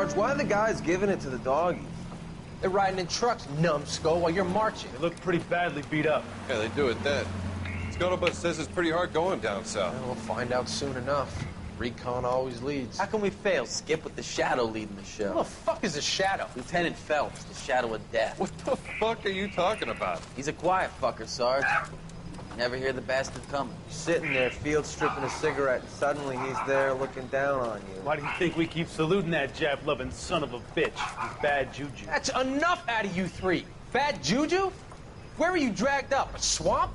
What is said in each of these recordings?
Sarge, why are the guys giving it to the doggies? They're riding in trucks, numbskull, while you're marching. They look pretty badly beat up. Yeah, they do it then. Scuttlebutt says it's pretty hard going down south. Well, we'll find out soon enough. Recon always leads. How can we fail, Skip, with the Shadow leading the show? Who the fuck is a Shadow? Lieutenant Phelps, the Shadow of Death. What the fuck are you talking about? He's a quiet fucker, Sarge. Never hear the bastard coming. You're sitting there, field stripping a cigarette, and suddenly he's there looking down on you. Why do you think we keep saluting that Jap-loving son of a bitch with bad juju? That's enough out of you three. Bad juju? Where were you dragged up? A swamp?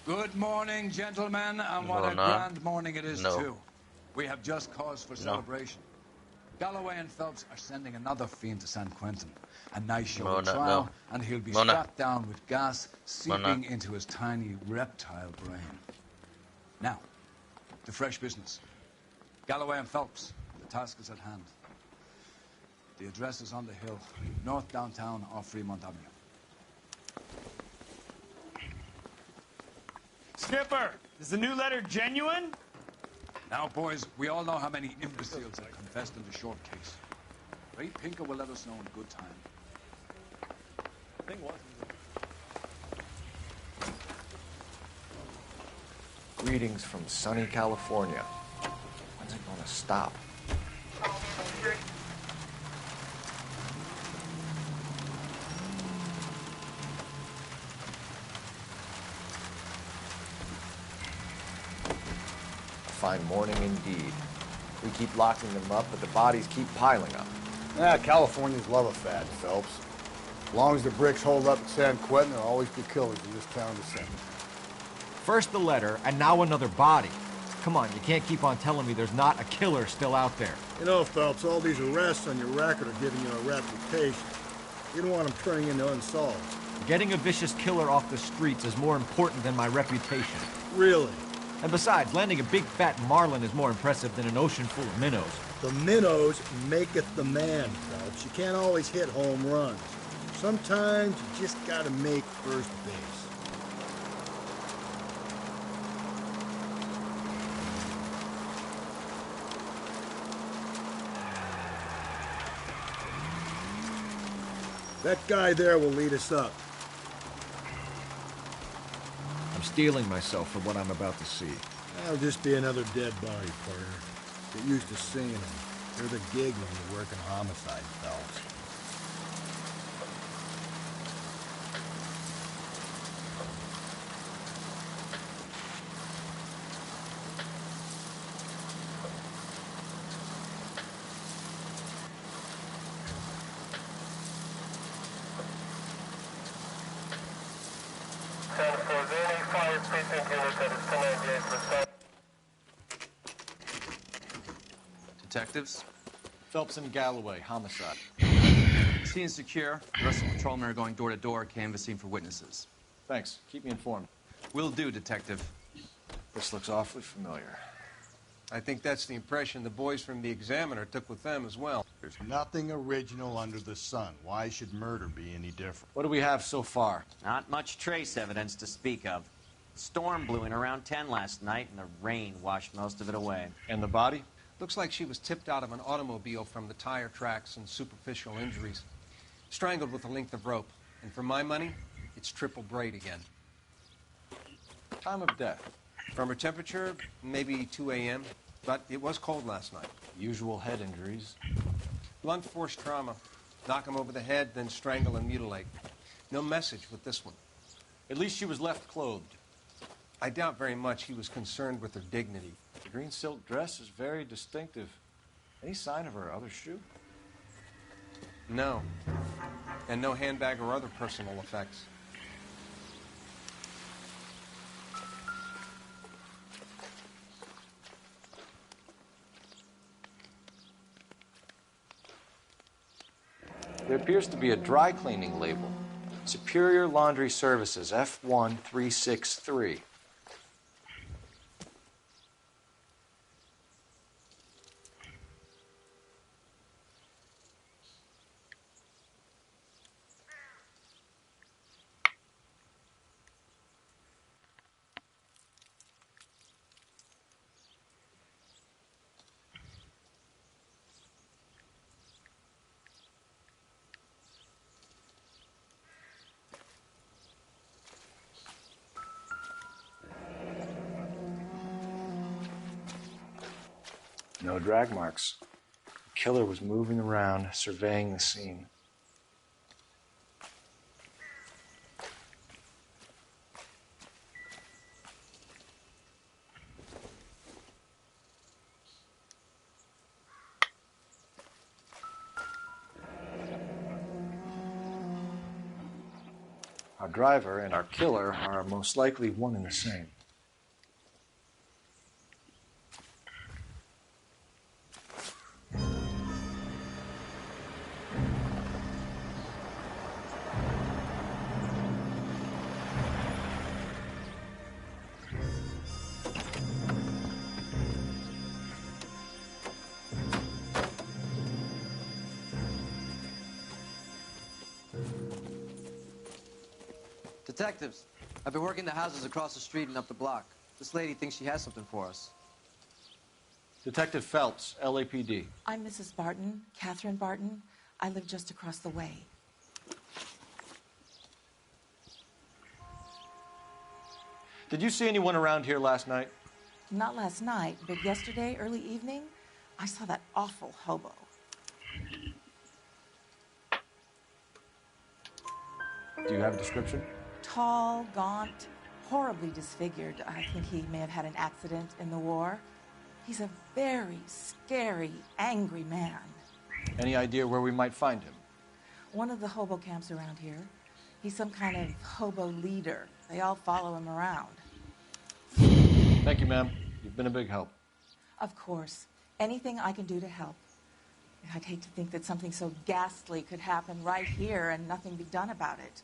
Good morning, gentlemen, and what a grand morning it is, too. We have just cause for celebration. Galloway and Phelps are sending another fiend to San Quentin. A nice show trial, and he'll be strapped down with gas seeping into his tiny reptile brain. Now, to fresh business. Galloway and Phelps, the task is at hand. The address is on the hill, north downtown off Fremont Avenue. Skipper, is the new letter genuine? Now, boys, we all know how many imbeciles have confessed in the short case. Ray Pinker will let us know in good time. Greetings from sunny California. When's it gonna stop? Fine morning indeed. We keep locking them up, but the bodies keep piling up. Yeah, Californians love a fad, Phelps. As long as the bricks hold up at San Quentin, there'll always be killers in this town to send. First the letter, and now another body. Come on, you can't keep on telling me there's not a killer still out there. You know, Phelps, all these arrests on your record are giving you a reputation. You don't want them turning into unsolved. Getting a vicious killer off the streets is more important than my reputation. Really? And besides, landing a big fat marlin is more impressive than an ocean full of minnows. The minnows maketh the man, Phelps. You can't always hit home runs. Sometimes you just gotta make first base. That guy there will lead us up. I'm steeling myself for what I'm about to see. That'll just be another dead body, partner. Get used to seeing them. They're the gig when you're working homicide, Phelps. Detectives? Phelps and Galloway, homicide. Scene secure. The rest of the patrolmen are going door to door, canvassing for witnesses. Thanks. Keep me informed. Will do, Detective. This looks awfully familiar. I think that's the impression the boys from the Examiner took with them as well. There's nothing original under the sun. Why should murder be any different? What do we have so far? Not much trace evidence to speak of. Storm blew in around 10 last night, and the rain washed most of it away. And the body? Looks like she was tipped out of an automobile from the tire tracks and superficial injuries. Strangled with a length of rope. And for my money, it's triple braid again. Time of death? From her temperature, maybe 2 a.m., but it was cold last night. Usual head injuries. Blunt force trauma. Knock him over the head, then strangle and mutilate. No message with this one. At least she was left clothed. I doubt very much he was concerned with her dignity. The green silk dress is very distinctive. Any sign of her other shoe? No. And no handbag or other personal effects. There appears to be a dry cleaning label. Superior Laundry Services, F1363. No drag marks. The killer was moving around, surveying the scene. Our driver and our killer are most likely one and the same. Detectives, I've been working the houses across the street and up the block. This lady thinks she has something for us. Detective Phelps, LAPD. I'm Mrs. Barton, Catherine Barton. I live just across the way. Did you see anyone around here last night? Not last night, but yesterday, early evening, I saw that awful hobo. Do you have a description? Tall, gaunt, horribly disfigured. I think he may have had an accident in the war. He's a very scary, angry man. Any idea where we might find him? One of the hobo camps around here. He's some kind of hobo leader. They all follow him around. Thank you, ma'am. You've been a big help. Of course. Anything I can do to help. I'd hate to think that something so ghastly could happen right here and nothing be done about it.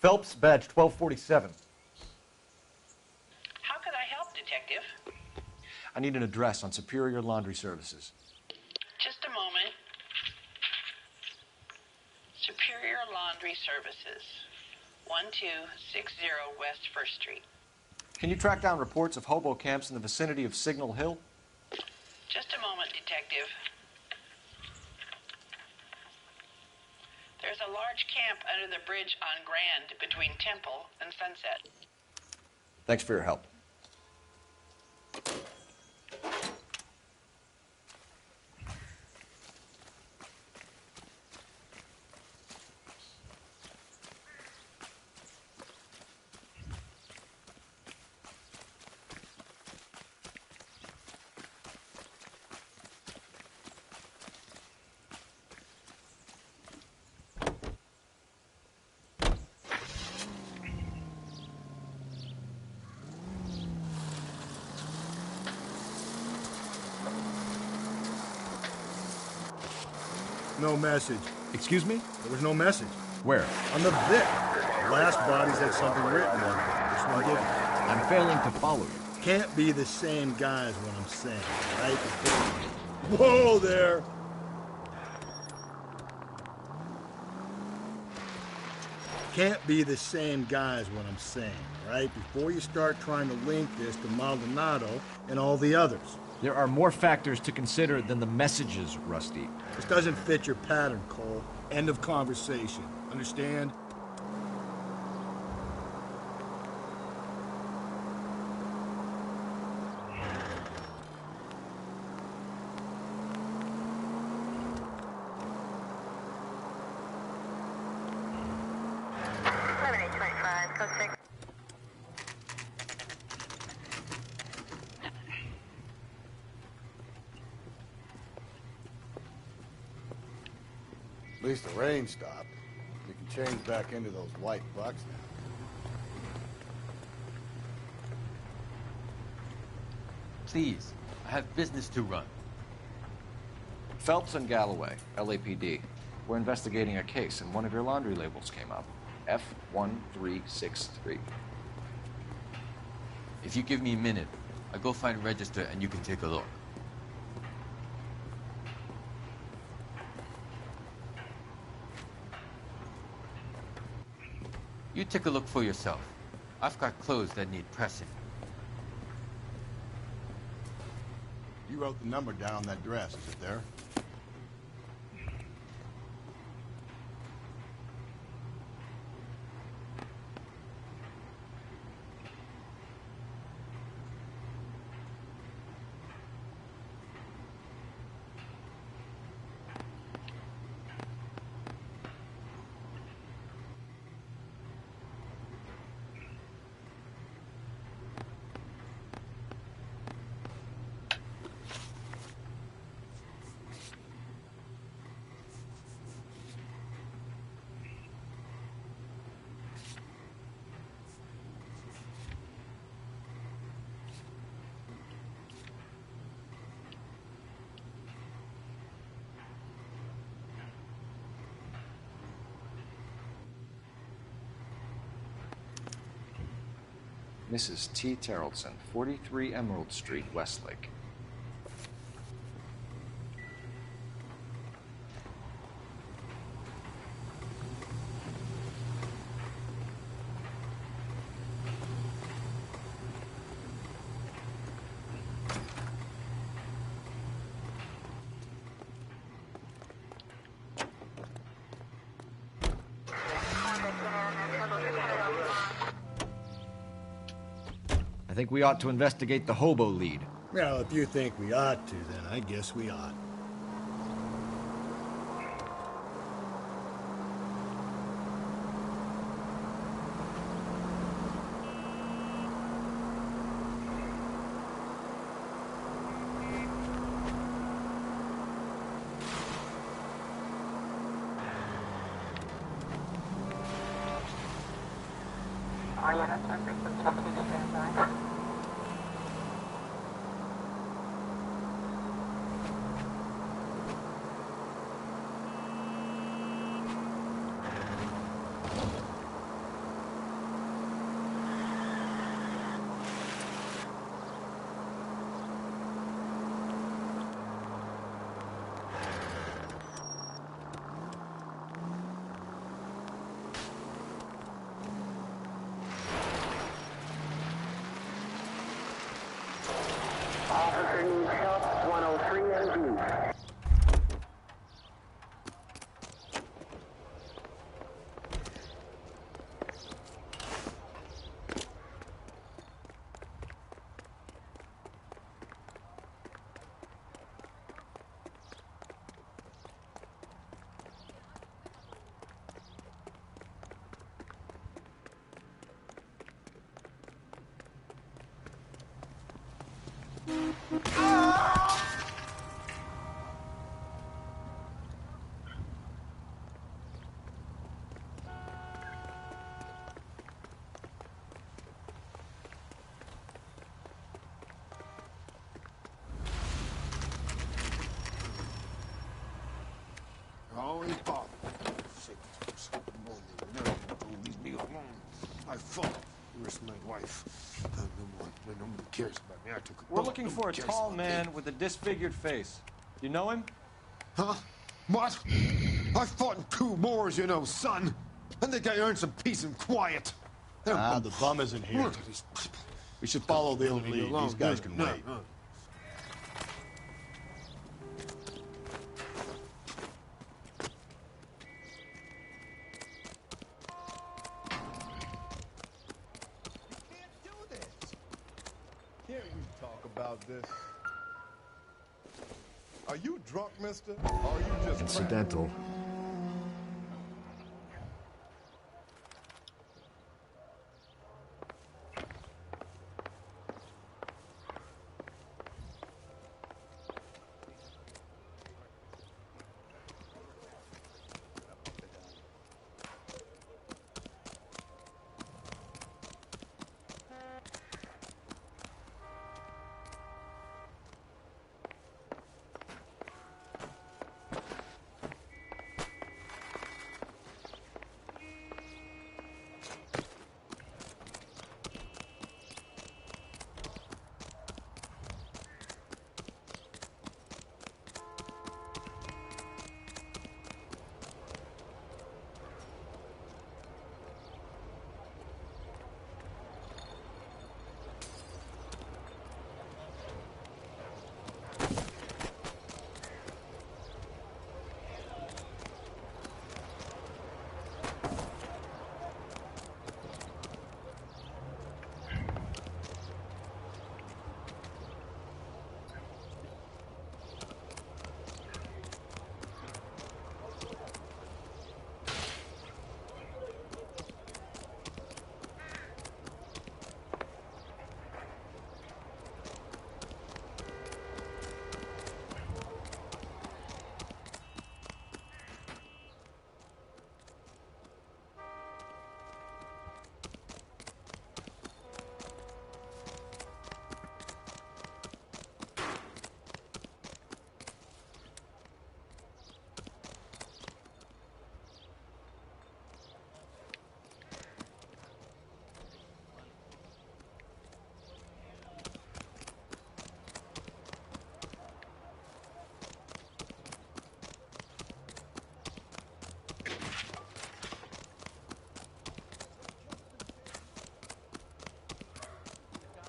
Phelps, badge 1247. How could I help, Detective? I need an address on Superior Laundry Services. Just a moment. Superior Laundry Services, 1260 West 1st Street. Can you track down reports of hobo camps in the vicinity of Signal Hill? Just a moment, Detective. There's a large camp under the bridge on Grand between Temple and Sunset. Thanks for your help. No message. Excuse me? There was no message. Where? On the Vic. The last bodies had something written on them. This one didn't. I'm failing to follow you. Can't be the same guy is what I'm saying, right? Whoa there! Can't be the same guy is what I'm saying, right? Before you start trying to link this to Maldonado and all the others. There are more factors to consider than the messages, Rusty. This doesn't fit your pattern, Cole. End of conversation. Understand? At least the rain stopped. You can change back into those white bucks now. Please, I have business to run. Phelps and Galloway, LAPD. We're investigating a case, and one of your laundry labels came up. F1363. If you give me a minute, I'll go find register and you can take a look. You take a look for yourself. I've got clothes that need pressing. You wrote the number down on that dress, is it there? Mrs. T. Terrellson, 43 Emerald Street, Westlake. I think we ought to investigate the hobo lead. Well, if you think we ought to, then I guess we ought. Officer needs help, 103 MG. Oh, he fought. Shit. Leave me alone. I fought. You risked my wife. Nobody cares about me. I took a We're looking for a tall man with a disfigured face. You know him? Huh? What? I fought in 2 wars, you know, son. I think I earned some peace and quiet. The bum isn't here. We should follow the old lead. These guys can wait. Can't we talk about this? Are you drunk, mister? Or are you just Incidental.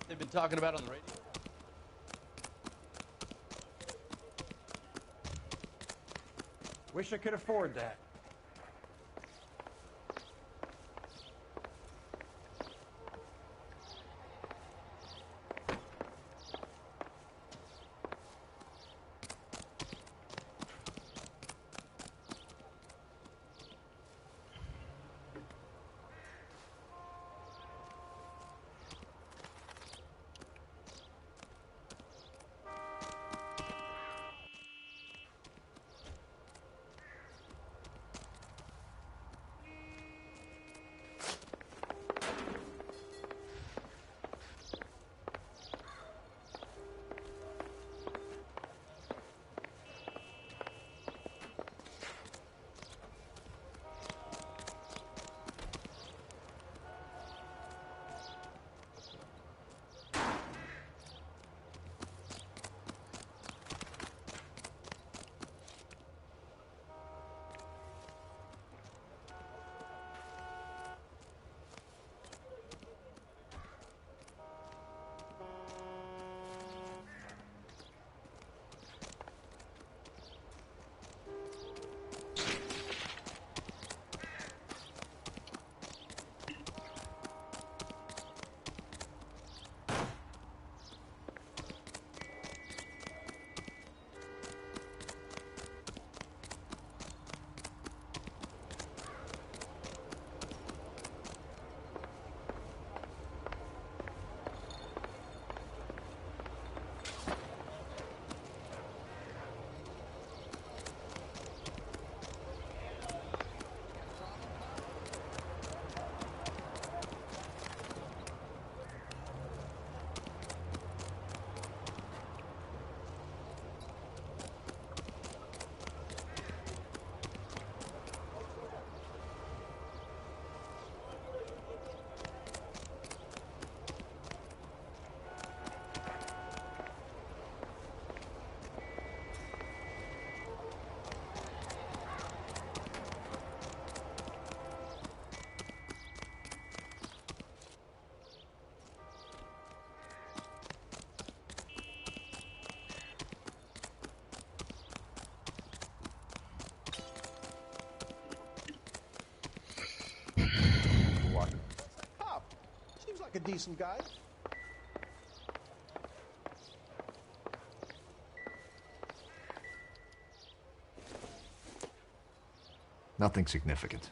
They've been talking about on the radio. Wish I could afford that. like a decent guy. Nothing significant.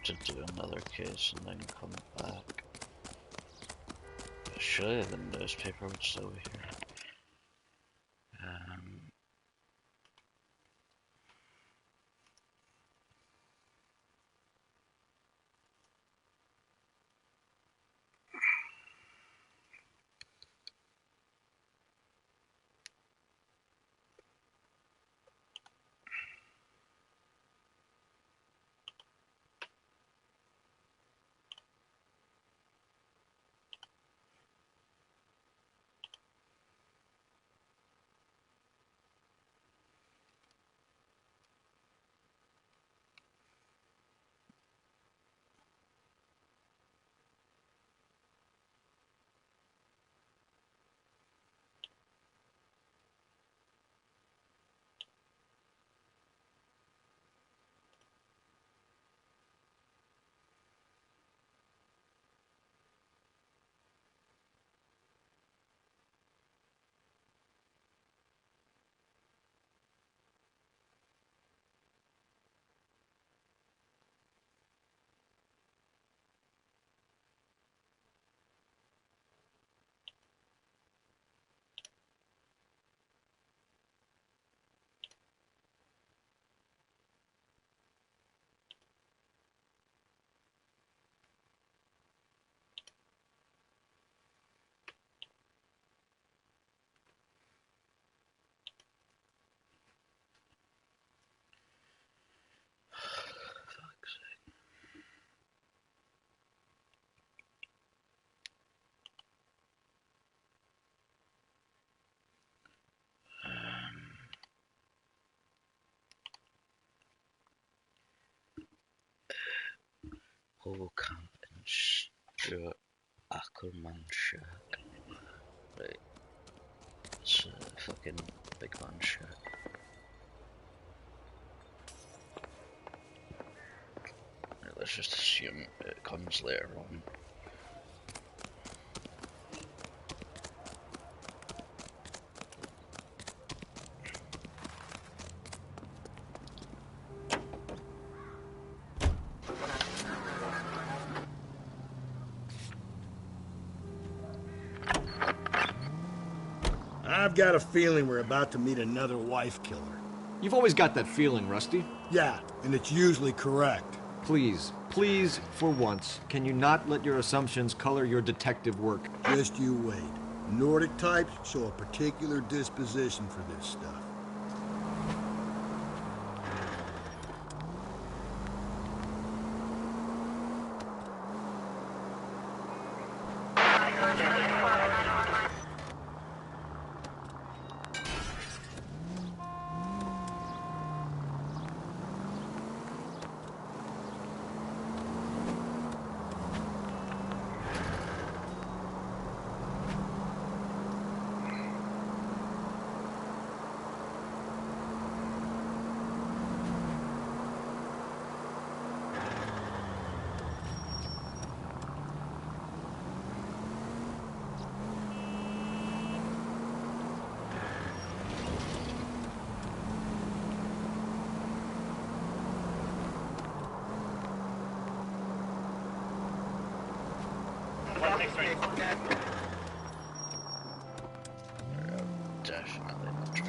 To do another case and then come back. Surely the newspaper would still be here. Whole camp in Stuart Ackerman shack. Right. It's a fucking big man shack. Right, let's just assume it comes later on. I've got a feeling we're about to meet another wife killer. You've always got that feeling, Rusty. Yeah, and it's usually correct. Please, please, for once, can you not let your assumptions color your detective work? Just you wait. Nordic types show a particular disposition for this stuff. Definitely not true.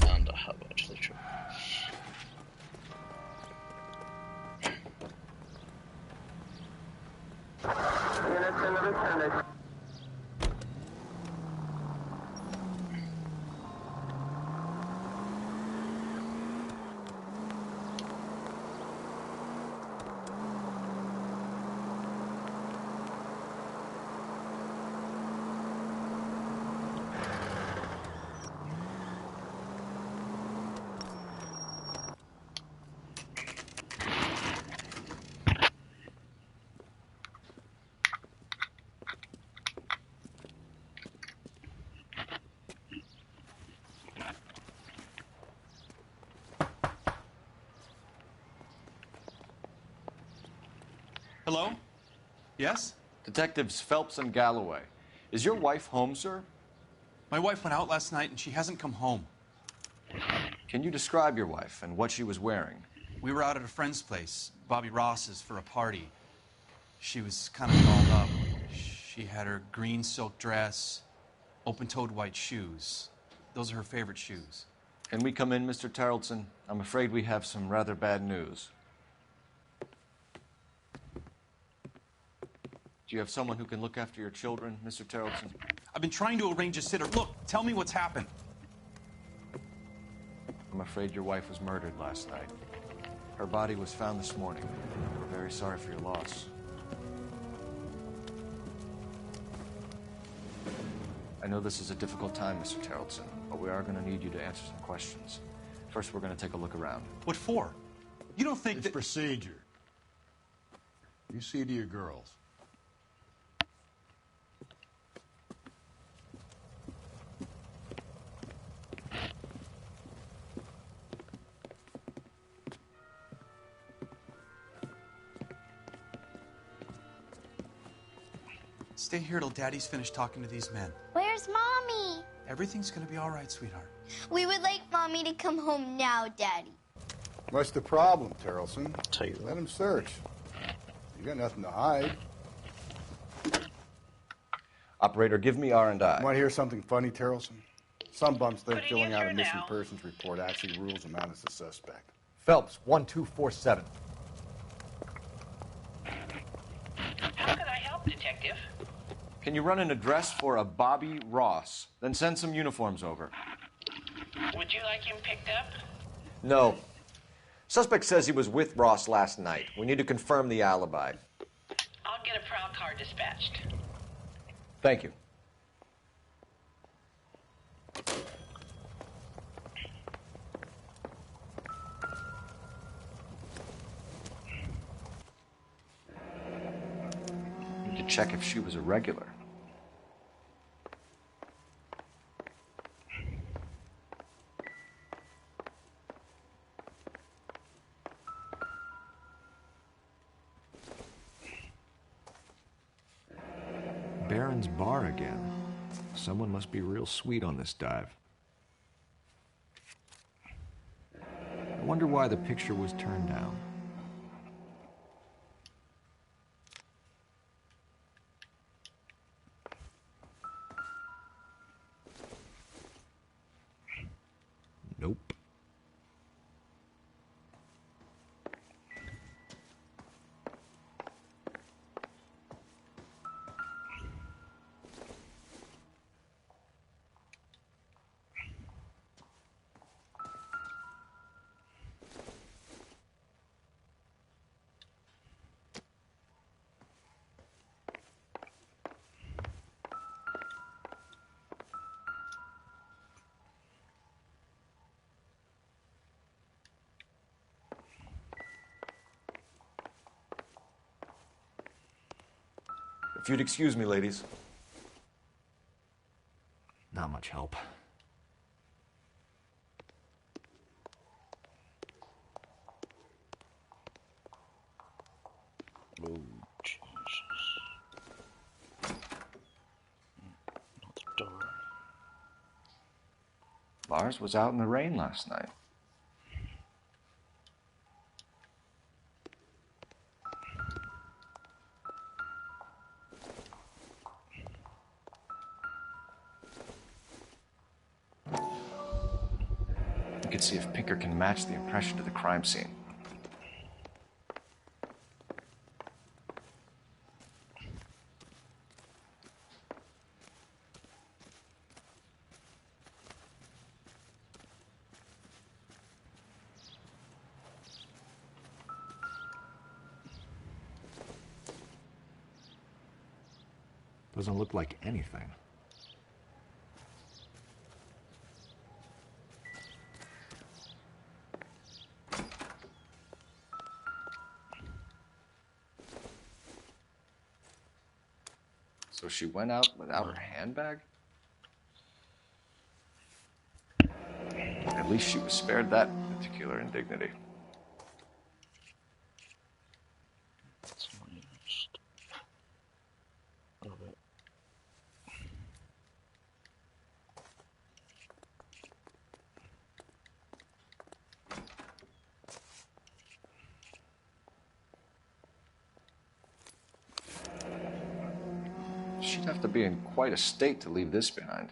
And I have actually true. Units in the vicinity. Hello? Yes? Detectives Phelps and Galloway. Is your wife home, sir? My wife went out last night and she hasn't come home. Can you describe your wife and what she was wearing? We were out at a friend's place, Bobby Ross's, for a party. She was kind of dolled up. She had her green silk dress, open-toed white shoes. Those are her favorite shoes. Can we come in, Mr. Tarleton? I'm afraid we have some rather bad news. Do you have someone who can look after your children, Mr. Tarleton? I've been trying to arrange a sitter. Look, tell me what's happened. I'm afraid your wife was murdered last night. Her body was found this morning. We're very sorry for your loss. I know this is a difficult time, Mr. Tarleton, but we are going to need you to answer some questions. First, we're going to take a look around. What for? You don't think It's procedure. You see to your girls. Stay here till Daddy's finished talking to these men. Where's Mommy? Everything's gonna be all right, sweetheart. We would like Mommy to come home now, Daddy. What's the problem, Tarleton? Let him search. You got nothing to hide. Operator, give me R&I. Want to hear something funny, Tarleton? Some bums think filling out a missing persons report actually rules them out as a suspect. Phelps, 1247. How can I help, Detective? Can you run an address for a Bobby Ross? Then send some uniforms over. Would you like him picked up? No. Suspect says he was with Ross last night. We need to confirm the alibi. I'll get a prowl car dispatched. Thank you. Need to check if she was a regular. Baron's bar again. Someone must be real sweet on this dive. I wonder why the picture was turned down. Nope. If you'd excuse me, ladies. Not much help. Oh, Jesus. Not the door. Lars was out in the rain last night. We could see if Pinker can match the impression to the crime scene. Doesn't look like anything. So she went out without her handbag? At least she was spared that particular indignity. She'd have to be in quite a state to leave this behind.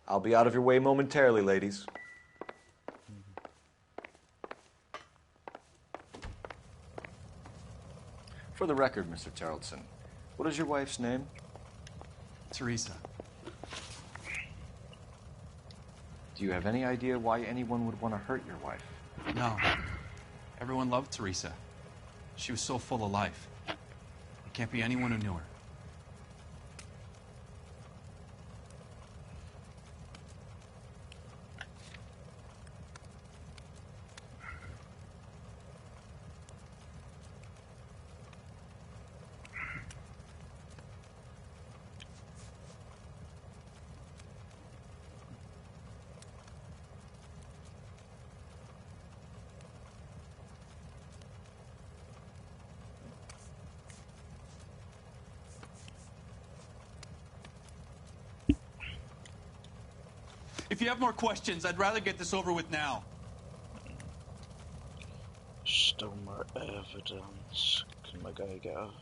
I'll be out of your way momentarily, ladies. For the record, Mr. Tarleton, what is your wife's name? Teresa. Do you have any idea why anyone would want to hurt your wife? No. Everyone loved Teresa. She was so full of life. There can't be anyone who knew her. If you have more questions, I'd rather get this over with now. Still more evidence. Can my guy get out?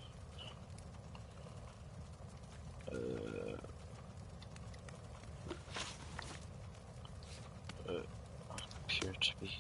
Appear to be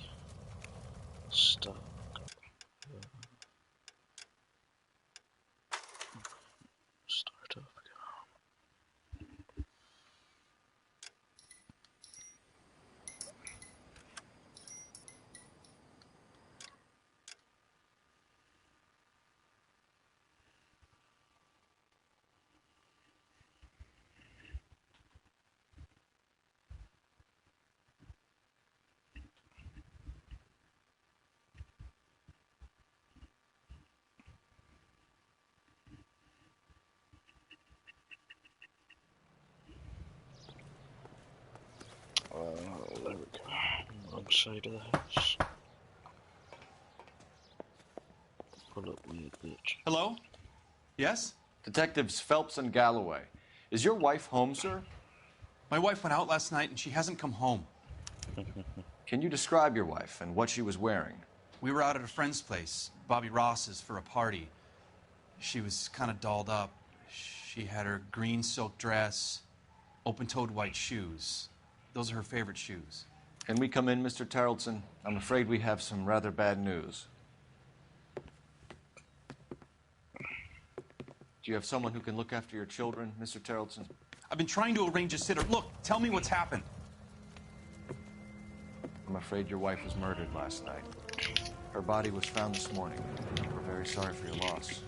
outside of the house. Pull up, weird bitch. Hello? Yes? Detectives Phelps and Galloway. Is your wife home, sir? My wife went out last night and she hasn't come home. Can you describe your wife and what she was wearing? We were out at a friend's place, Bobby Ross's, for a party. She was kind of dolled up. She had her green silk dress, open-toed white shoes. Those are her favorite shoes. Can we come in, Mr. Tarleton? I'm afraid we have some rather bad news. Do you have someone who can look after your children, Mr. Tarleton? I've been trying to arrange a sitter. Look, tell me what's happened. I'm afraid your wife was murdered last night. Her body was found this morning. We're very sorry for your loss.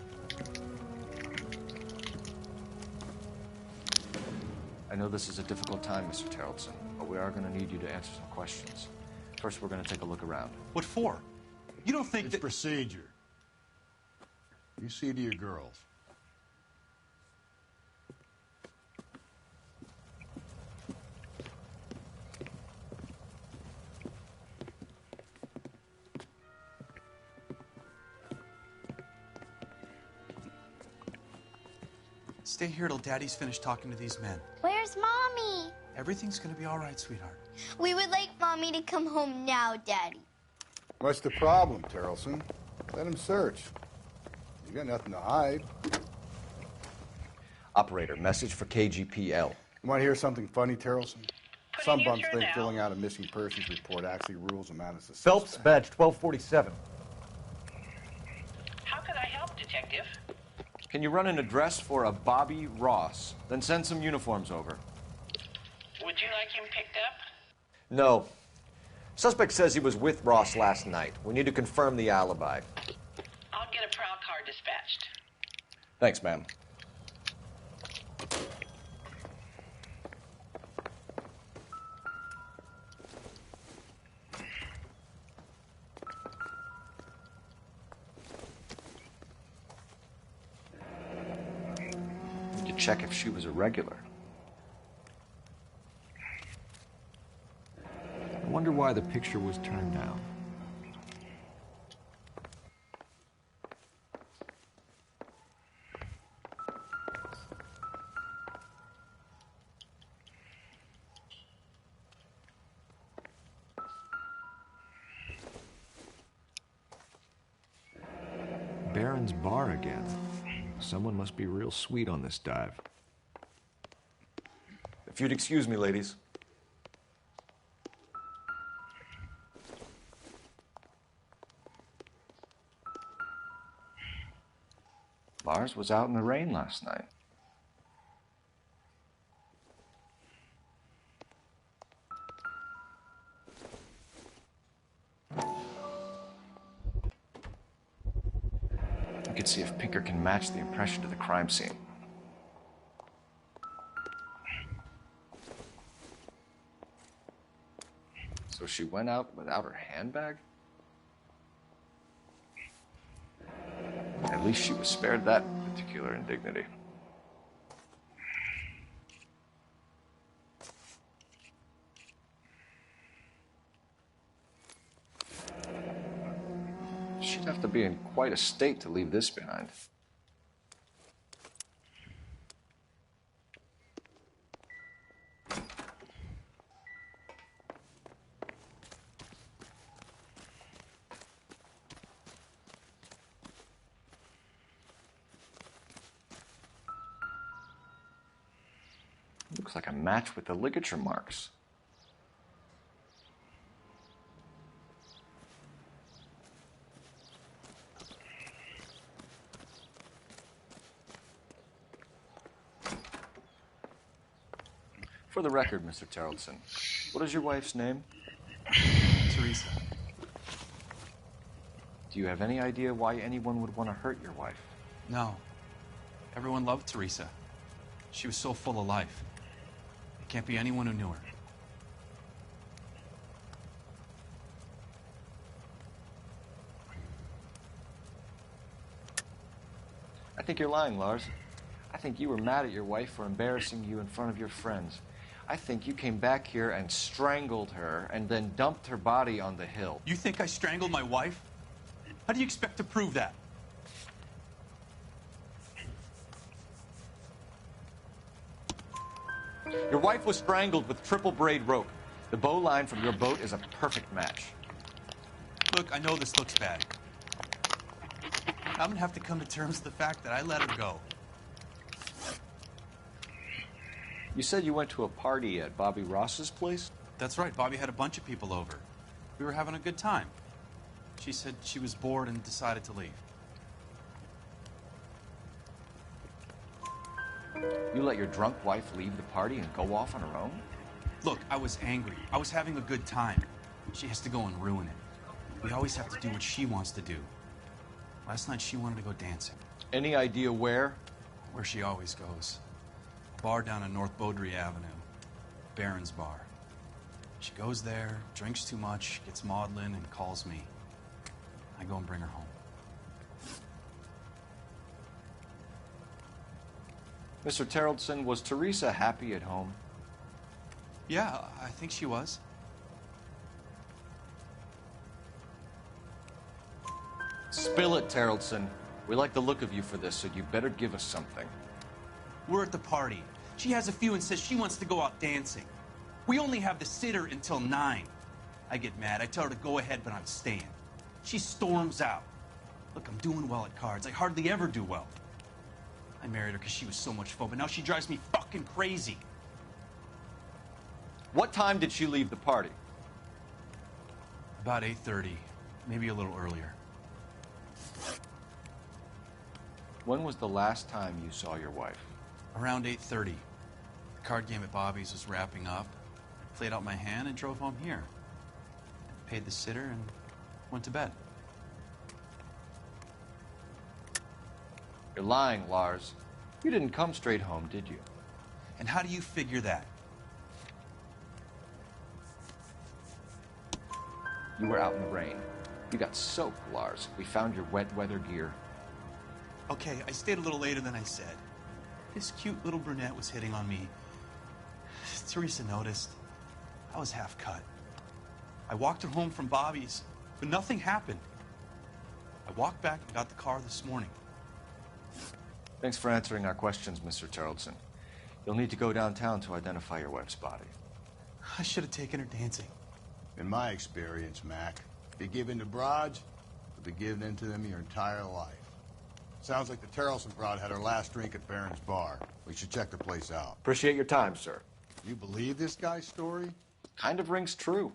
I know this is a difficult time, Mr. Tarleton, but we are going to need you to answer some questions. First, we're going to take a look around. What for? You don't think it's procedure. You see to your girls. Stay here till Daddy's finished talking to these men. Where's Mommy? Everything's gonna be all right, sweetheart. We would like Mommy to come home now, Daddy. What's the problem, Tarleton? Let him search. You got nothing to hide. Operator, message for KGPL. You want to hear something funny, Tarleton? Some bums think filling out a missing persons report actually rules them out as a suspect. Phelps, badge 1247. How can I help, Detective? Can you run an address for a Bobby Ross? Then send some uniforms over. Would you like him picked up? No. Suspect says he was with Ross last night. We need to confirm the alibi. I'll get a prowl car dispatched. Thanks, ma'am. Check if she was a regular. I wonder why the picture was turned down. Baron's Bar again. Someone must be real sweet on this dive. If you'd excuse me, ladies. Lars was out in the rain last night. We could see if Pinker can match the impression to the crime scene. So she went out without her handbag? At least she was spared that particular indignity. She'd have to be in quite a state to leave this behind. Looks like a match with the ligature marks. For the record, Mr. Tarleton, what is your wife's name? Teresa. Do you have any idea why anyone would want to hurt your wife? No. Everyone loved Teresa. She was so full of life. It can't be anyone who knew her. I think you're lying, Lars. I think you were mad at your wife for embarrassing you in front of your friends. I think you came back here and strangled her and then dumped her body on the hill. You think I strangled my wife? How do you expect to prove that? Your wife was strangled with triple braid rope. The bow line from your boat is a perfect match. Look, I know this looks bad. I'm gonna have to come to terms with the fact that I let her go. You said you went to a party at Bobby Ross's place? That's right. Bobby had a bunch of people over. We were having a good time. She said she was bored and decided to leave. You let your drunk wife leave the party and go off on her own? Look, I was angry. I was having a good time. She has to go and ruin it. We always have to do what she wants to do. Last night she wanted to go dancing. Any idea where? Where she always goes. A bar down on North Beaudry Avenue. Barron's Bar. She goes there, drinks too much, gets maudlin, and calls me. I go and bring her home. Mr. Terrellson, was Teresa happy at home? Yeah, I think she was. Spill it, Terrellson. We like the look of you for this, so you better give us something. We're at the party. She has a few and says she wants to go out dancing. We only have the sitter until 9. I get mad. I tell her to go ahead, but I'm staying. She storms out. Look, I'm doing well at cards. I hardly ever do well. I married her because she was so much fun, but now she drives me fucking crazy. What time did she leave the party? About 8:30, maybe a little earlier. When was the last time you saw your wife? Around 8:30. The card game at Bobby's was wrapping up. I played out my hand and drove home here. Paid the sitter and went to bed. You're lying, Lars. You didn't come straight home, did you? And how do you figure that? You were out in the rain. You got soaked, Lars. We found your wet weather gear. Okay, I stayed a little later than I said. This cute little brunette was hitting on me. Teresa noticed. I was half cut. I walked her home from Bobby's, but nothing happened. I walked back and got the car this morning. Thanks for answering our questions, Mr. Terrellson. You'll need to go downtown to identify your wife's body. I should have taken her dancing. In my experience, Mac, if you give in to broads, you'll be giving in to them your entire life. Sounds like the Terrellson broad had her last drink at Barron's Bar. We should check the place out. Appreciate your time, sir. You believe this guy's story? Kind of rings true.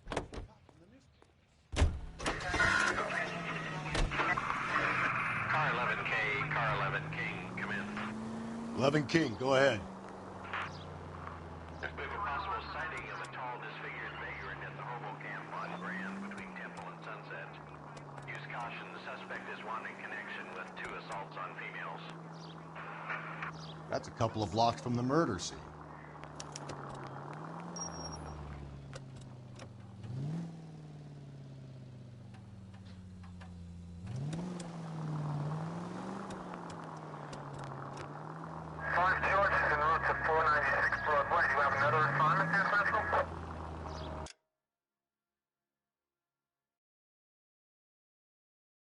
Car 11K, Car 11 King, come in. 11 King, go ahead. We have a possible sighting of a tall, disfigured vagrant at the Hobo Camp on Grand between Temple and Sunset. Use caution, the suspect is wanting connection with 2 assaults on females. That's a couple of blocks from the murder scene.